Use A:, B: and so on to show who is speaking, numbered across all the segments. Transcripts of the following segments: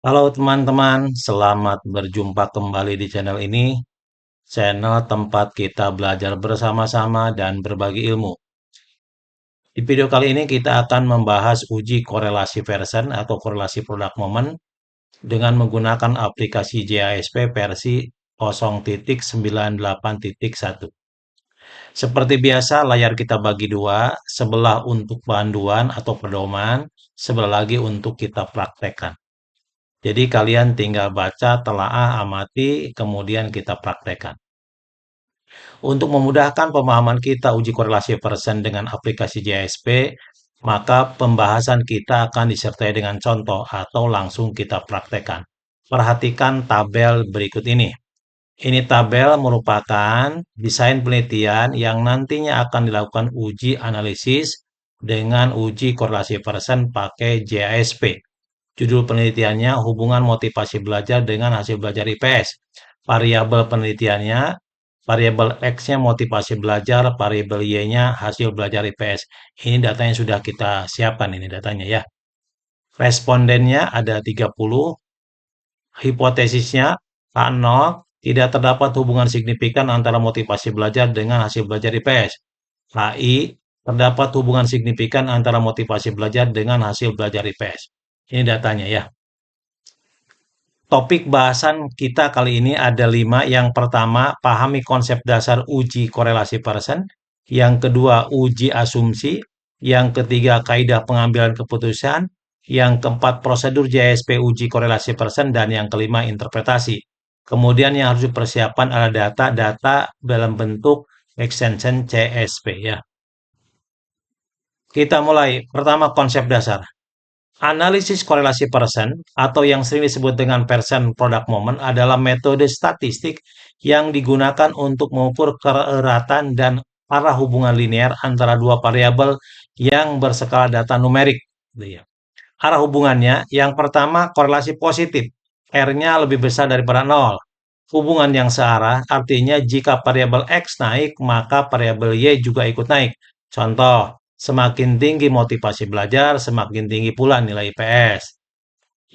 A: Halo teman-teman, selamat berjumpa kembali di channel ini, channel tempat kita belajar bersama-sama dan berbagi ilmu. Di video kali ini kita akan membahas uji korelasi version atau korelasi product moment dengan menggunakan aplikasi JASP versi 0.98.1. Seperti biasa, layar kita bagi dua, sebelah untuk panduan atau pedoman, sebelah lagi untuk kita praktekkan. Jadi kalian tinggal baca, telaah, amati, kemudian kita praktekkan. Untuk memudahkan pemahaman kita uji korelasi version dengan aplikasi JSP, maka pembahasan kita akan disertai dengan contoh atau langsung kita praktekkan. Perhatikan tabel berikut ini. Ini tabel merupakan desain penelitian yang nantinya akan dilakukan uji analisis dengan uji korelasi version pakai JSP. Judul penelitiannya hubungan motivasi belajar dengan hasil belajar IPS. Variabel penelitiannya, variabel X-nya motivasi belajar, variabel Y-nya hasil belajar IPS. Ini datanya sudah kita siapkan ini datanya ya. Respondennya ada 30, hipotesisnya K0, tidak terdapat hubungan signifikan antara motivasi belajar dengan hasil belajar IPS. KI, terdapat hubungan signifikan antara motivasi belajar dengan hasil belajar IPS. Ini datanya ya. Topik bahasan kita kali ini ada 5. Yang pertama, pahami konsep dasar uji korelasi Pearson. Yang kedua, uji asumsi. Yang ketiga, kaidah pengambilan keputusan. Yang keempat, prosedur JSP uji korelasi Pearson. Dan yang kelima, interpretasi. Kemudian yang harus dipersiapkan adalah data-data dalam bentuk extension CSP ya. Kita mulai. Pertama, konsep dasar. Analisis korelasi Pearson atau yang sering disebut dengan Pearson product moment adalah metode statistik yang digunakan untuk mengukur keeratan dan arah hubungan linear antara dua variabel yang berskala data numerik. Arah hubungannya, yang pertama korelasi positif, R-nya lebih besar daripada 0. Hubungan yang searah artinya jika variabel X naik, maka variabel Y juga ikut naik. Contoh, semakin tinggi motivasi belajar, semakin tinggi pula nilai IPS.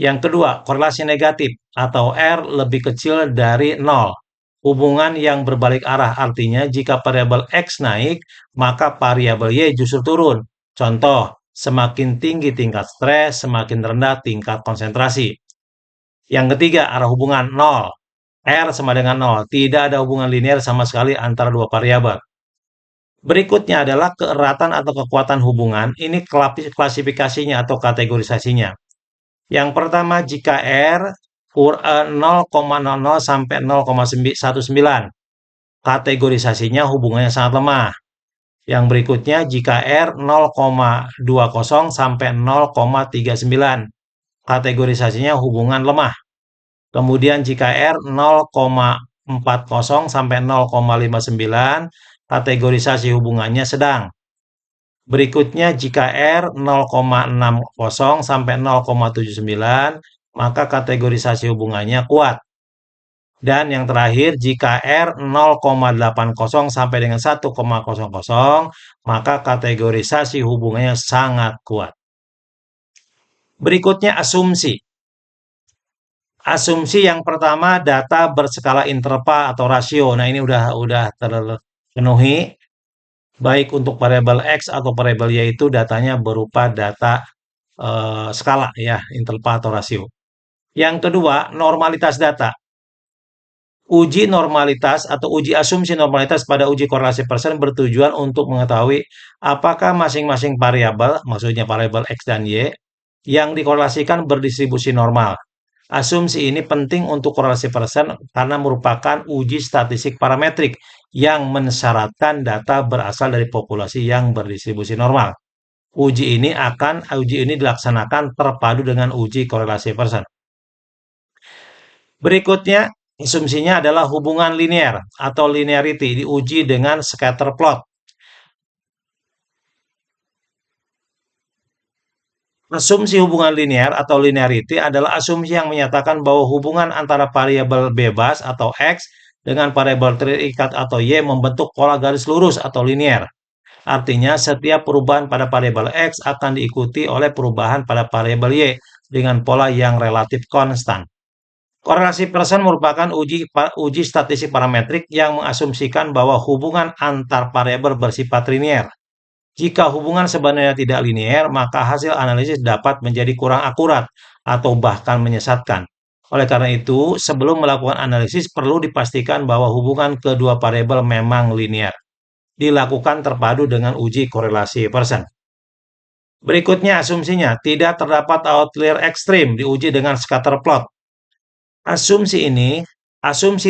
A: Yang kedua, korelasi negatif atau R lebih kecil dari 0. Hubungan yang berbalik arah artinya jika variabel X naik, maka variabel Y justru turun. Contoh, semakin tinggi tingkat stres, semakin rendah tingkat konsentrasi. Yang ketiga, arah hubungan 0. R sama dengan 0. Tidak ada hubungan linear sama sekali antara dua variabel. Berikutnya adalah keeratan atau kekuatan hubungan. Ini klasifikasinya atau kategorisasinya. Yang pertama, jika R 0,00 sampai 0,19, kategorisasinya hubungannya sangat lemah. Yang berikutnya, jika R 0,20 sampai 0,39, kategorisasinya hubungan lemah. Kemudian jika R 0,40 sampai 0,59, kategorisasi hubungannya sedang. Berikutnya jika R 0,60 sampai 0,79, maka kategorisasi hubungannya kuat. Dan yang terakhir jika R 0,80 sampai dengan 1,00, maka kategorisasi hubungannya sangat kuat. Berikutnya asumsi. Asumsi yang pertama data berskala interval atau rasio. Nah, ini udah terpenuhi baik untuk variabel X atau variabel Y itu datanya berupa data skala ya, interval atau rasio. Yang kedua, normalitas data. Uji normalitas atau uji asumsi normalitas pada uji korelasi Pearson bertujuan untuk mengetahui apakah masing-masing variabel, maksudnya variabel X dan Y, yang dikorelasikan berdistribusi normal. Asumsi ini penting untuk korelasi Pearson karena merupakan uji statistik parametrik yang mensyaratkan data berasal dari populasi yang berdistribusi normal. Uji ini dilaksanakan terpadu dengan uji korelasi Pearson. Berikutnya, asumsinya adalah hubungan linear atau linearity diuji dengan scatter plot. Asumsi hubungan linear atau linearity adalah asumsi yang menyatakan bahwa hubungan antara variabel bebas atau X dengan variabel terikat atau Y membentuk pola garis lurus atau linear. Artinya, setiap perubahan pada variabel X akan diikuti oleh perubahan pada variabel Y dengan pola yang relatif konstan. Korelasi Pearson merupakan uji statistik parametrik yang mengasumsikan bahwa hubungan antar variabel bersifat linier. Jika hubungan sebenarnya tidak linier, maka hasil analisis dapat menjadi kurang akurat atau bahkan menyesatkan. Oleh karena itu, sebelum melakukan analisis perlu dipastikan bahwa hubungan kedua variabel memang linier. Dilakukan terpadu dengan uji korelasi Pearson. Berikutnya asumsinya, tidak terdapat outlier ekstrim diuji dengan scatter plot. Asumsi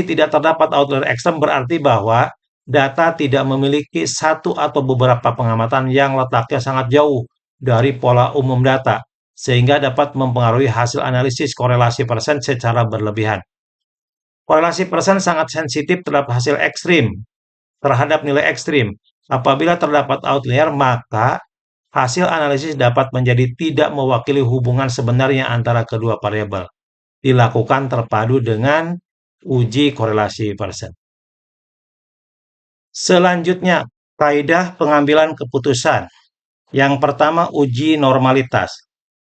A: tidak terdapat outlier ekstrem berarti bahwa data tidak memiliki satu atau beberapa pengamatan yang letaknya sangat jauh dari pola umum data, sehingga dapat mempengaruhi hasil analisis korelasi persen secara berlebihan. Korelasi persen sangat sensitif terhadap hasil ekstrim, terhadap nilai ekstrim. Apabila terdapat outlier, maka hasil analisis dapat menjadi tidak mewakili hubungan sebenarnya antara kedua variabel. Dilakukan terpadu dengan uji korelasi Pearson. Selanjutnya, kaidah pengambilan keputusan. Yang pertama, uji normalitas.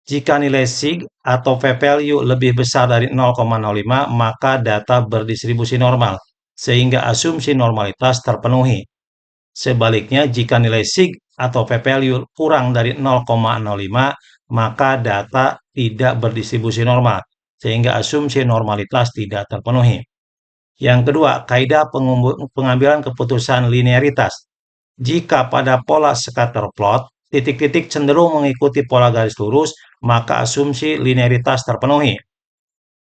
A: Jika nilai sig atau p-value lebih besar dari 0,05, maka data berdistribusi normal, sehingga asumsi normalitas terpenuhi. Sebaliknya, jika nilai sig atau p-value kurang dari 0,05, maka data tidak berdistribusi normal, sehingga asumsi normalitas tidak terpenuhi. Yang kedua, kaidah pengambilan keputusan linearitas. Jika pada pola scatter plot, titik-titik cenderung mengikuti pola garis lurus, maka asumsi linearitas terpenuhi.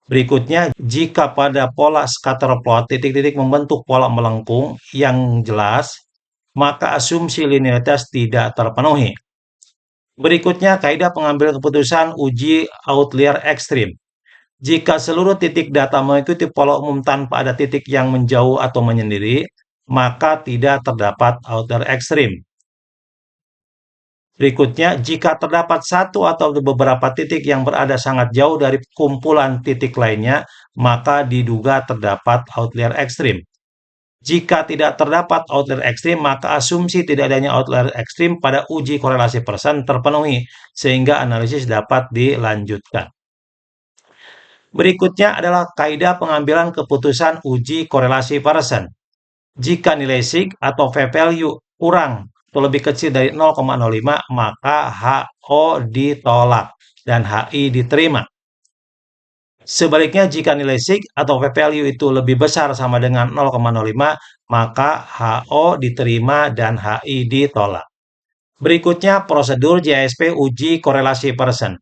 A: Berikutnya, jika pada pola scatter plot, titik-titik membentuk pola melengkung yang jelas, maka asumsi linearitas tidak terpenuhi. Berikutnya, kaidah pengambilan keputusan uji outlier ekstrim. Jika seluruh titik data mengikuti pola umum tanpa ada titik yang menjauh atau menyendiri, maka tidak terdapat outlier ekstrim. Berikutnya, jika terdapat satu atau beberapa titik yang berada sangat jauh dari kumpulan titik lainnya, maka diduga terdapat outlier ekstrim. Jika tidak terdapat outlier ekstrim, maka asumsi tidak adanya outlier ekstrim pada uji korelasi Pearson terpenuhi, sehingga analisis dapat dilanjutkan. Berikutnya adalah kaidah pengambilan keputusan uji korelasi Pearson. Jika nilai sig atau p-value kurang atau lebih kecil dari 0,05, maka HO ditolak dan HI diterima. Sebaliknya, jika nilai sig atau p-value itu lebih besar sama dengan 0,05, maka HO diterima dan HI ditolak. Berikutnya, prosedur JSP uji korelasi Pearson.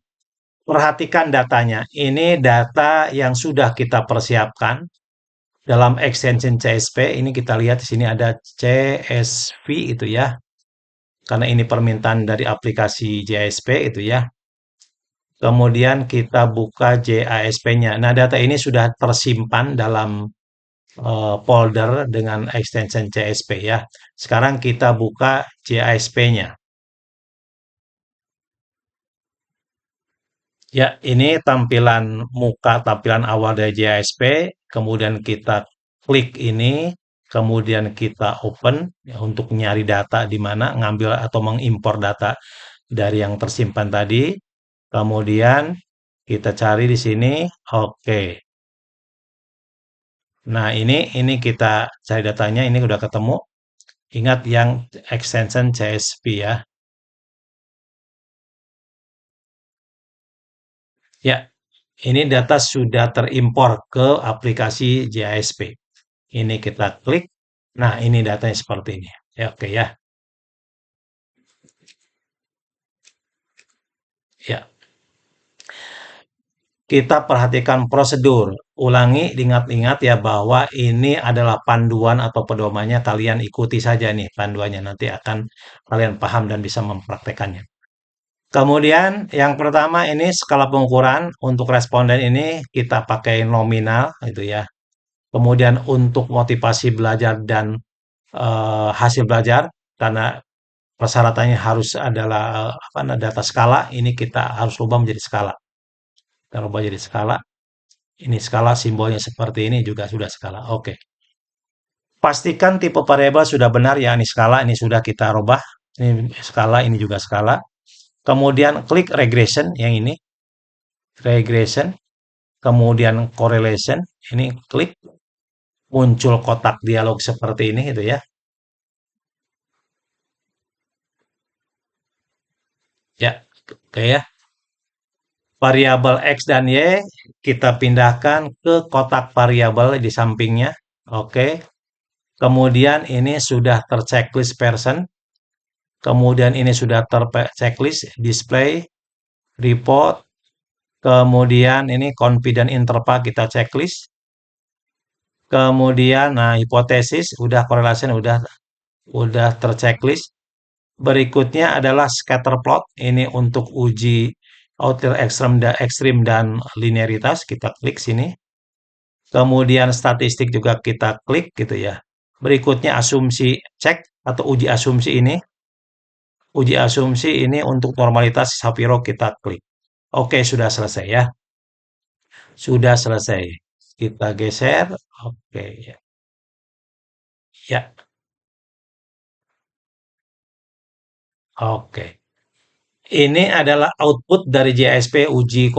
A: Perhatikan datanya. Ini data yang sudah kita persiapkan dalam extension CSP. Ini kita lihat di sini ada CSV itu ya. Karena ini permintaan dari aplikasi JSP itu ya. Kemudian kita buka JASP-nya. Nah, data ini sudah tersimpan dalam folder dengan extension CSP ya. Sekarang kita buka JASP-nya. Ya, ini tampilan muka, tampilan awal dari JASP. Kemudian kita klik ini, kemudian kita open ya, untuk nyari data di mana, ngambil atau mengimpor data dari yang tersimpan tadi. Kemudian kita cari di sini, oke. Nah, ini kita cari datanya, ini udah ketemu. Ingat yang extension CSP ya. Ya, ini data sudah terimpor ke aplikasi JASP. Ini kita klik. Nah, ini datanya seperti ini. Ya, oke ya. Ya, kita perhatikan prosedur. Ulangi, ingat-ingat ya bahwa ini adalah panduan atau pedomannya. Kalian ikuti saja nih panduannya. Nanti akan kalian paham dan bisa mempraktekannya. Kemudian yang pertama ini skala pengukuran untuk responden ini kita pakai nominal itu ya. Kemudian untuk motivasi belajar dan hasil belajar karena persyaratannya harus adalah data skala, ini kita harus rubah menjadi skala. Kita rubah jadi skala. Ini skala simbolnya seperti ini juga sudah skala. Oke. Pastikan tipe variabel sudah benar ya, ini skala, ini sudah kita rubah. Ini skala, ini juga skala. Kemudian klik regression yang ini. regression, kemudian correlation, ini klik, muncul kotak dialog seperti ini gitu ya. Ya, oke ya. Variabel X dan Y kita pindahkan ke kotak variabel di sampingnya. Oke. Kemudian ini sudah terchecklist person. Kemudian ini sudah terchecklist display, report. Kemudian ini confident interval kita checklist. Kemudian, nah hipotesis udah correlation udah terchecklist. Berikutnya adalah scatter plot. Ini untuk uji outlier ekstrim dan linearitas. Kita klik sini. Kemudian statistik juga kita klik gitu ya. Berikutnya asumsi cek atau uji asumsi ini. Uji asumsi ini untuk normalitas Shapiro kita klik. Oke, sudah selesai ya. Sudah selesai. Kita geser. Oke ya. Ya, oke. Ini adalah output dari JSP uji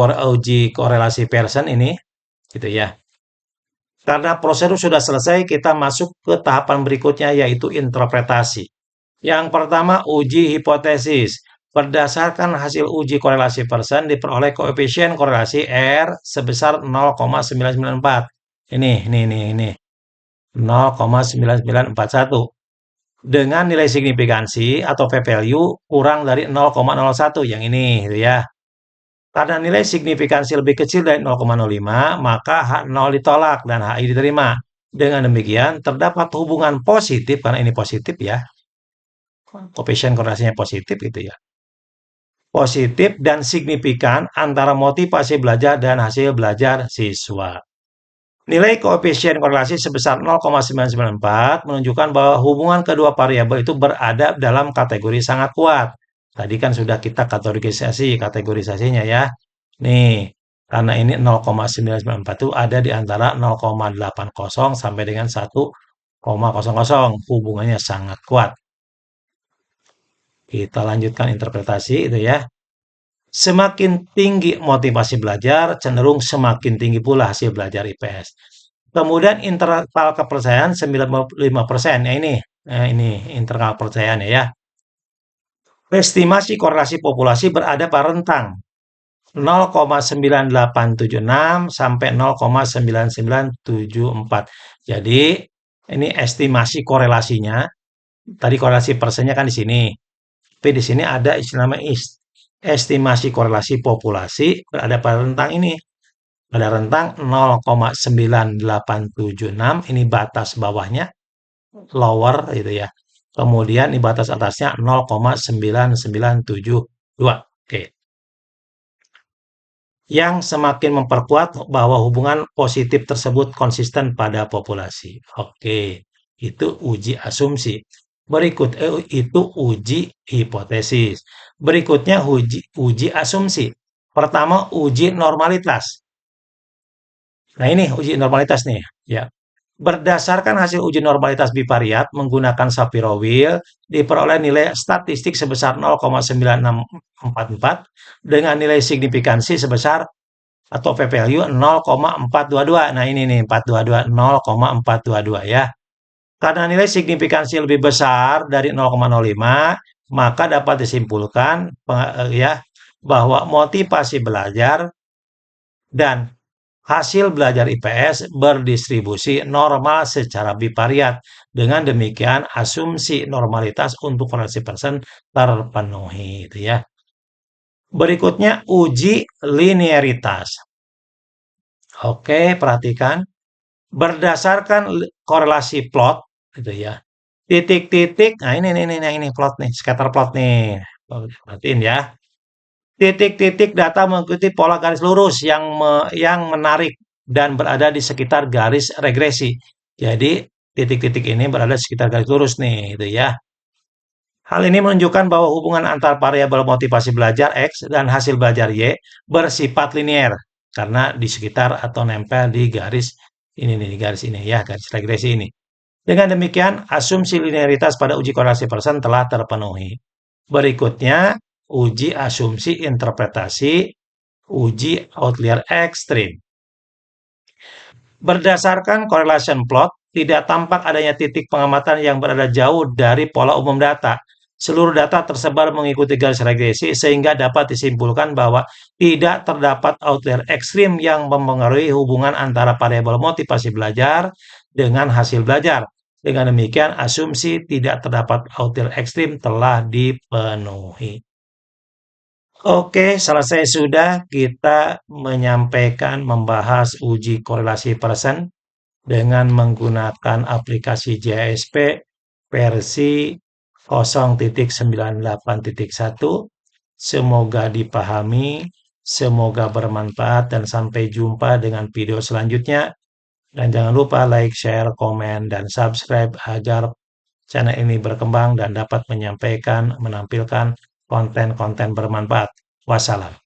A: korelasi Pearson ini, gitu ya. Karena prosedur sudah selesai, kita masuk ke tahapan berikutnya yaitu interpretasi. Yang pertama, uji hipotesis. Berdasarkan hasil uji korelasi Pearson diperoleh koefisien korelasi R sebesar 0,994. Ini 0,9941 dengan nilai signifikansi atau p-value kurang dari 0,01 yang ini gitu ya. Karena nilai signifikansi lebih kecil dari 0,05, maka H0 ditolak dan HI diterima. Dengan demikian, terdapat hubungan positif, karena ini positif ya, koefisien korelasinya positif gitu ya. Positif dan signifikan antara motivasi belajar dan hasil belajar siswa. Nilai koefisien korelasi sebesar 0,994 menunjukkan bahwa hubungan kedua variabel itu berada dalam kategori sangat kuat. Tadi kan sudah kita kategorisasinya ya. Nih, karena ini 0,994 itu ada di antara 0,80 sampai dengan 1,00. Hubungannya sangat kuat. Kita lanjutkan interpretasi itu ya. Semakin tinggi motivasi belajar, cenderung semakin tinggi pula hasil belajar IPS. Kemudian interval kepercayaan 95%. Ya ini interval kepercayaan ya. Estimasi korelasi populasi berada pada rentang 0,9876 sampai 0,9974. Jadi ini estimasi korelasinya. Tadi korelasi persennya kan di sini. Tapi di sini ada istilah namanya estimasi korelasi populasi berada pada rentang ini. Pada rentang 0,9876 ini batas bawahnya lower gitu ya. Kemudian di batas atasnya 0,9972. Oke. Yang semakin memperkuat bahwa hubungan positif tersebut konsisten pada populasi. Oke. Itu uji asumsi. Itu uji hipotesis. Berikutnya uji asumsi. Pertama uji normalitas. Nah, ini uji normalitas nih, ya. Berdasarkan hasil uji normalitas bivariat menggunakan Shapiro-Wills diperoleh nilai statistik sebesar 0,9644 dengan nilai signifikansi sebesar atau p-value 0,422. Nah, ini nih 422 0,422 ya. Karena nilai signifikansi lebih besar dari 0,05, maka dapat disimpulkan ya bahwa motivasi belajar dan hasil belajar IPS berdistribusi normal secara bivariat. Dengan demikian, asumsi normalitas untuk korelasi Pearson terpenuhi. Gitu ya. Berikutnya, uji linearitas. Oke, perhatikan. Berdasarkan korelasi plot, gitu ya. Titik-titik, nah ini plot nih, scatter plot nih. Perhatiin ya. Titik-titik data mengikuti pola garis lurus yang menarik dan berada di sekitar garis regresi. Jadi, titik-titik ini berada di sekitar garis lurus nih, gitu ya. Hal ini menunjukkan bahwa hubungan antar variabel motivasi belajar X dan hasil belajar Y bersifat linier karena di sekitar atau nempel di garis ini nih, di garis ini ya, garis regresi ini. Dengan demikian, asumsi linearitas pada uji korelasi Pearson telah terpenuhi. Berikutnya, uji asumsi interpretasi Uji outlier ekstrim. Berdasarkan correlation plot, tidak tampak adanya titik pengamatan yang berada jauh dari pola umum data. Seluruh data tersebar mengikuti garis regresi sehingga dapat disimpulkan bahwa tidak terdapat outlier ekstrim yang mempengaruhi hubungan antara variabel motivasi belajar dengan hasil belajar. Dengan demikian, asumsi tidak terdapat outlier ekstrim telah dipenuhi. Oke, selesai sudah kita menyampaikan membahas uji korelasi person dengan menggunakan aplikasi JSP versi 0.98.1. Semoga dipahami, semoga bermanfaat, dan sampai jumpa dengan video selanjutnya. Dan jangan lupa like, share, komen, dan subscribe agar channel ini berkembang dan dapat menampilkan konten-konten bermanfaat. Wassalam.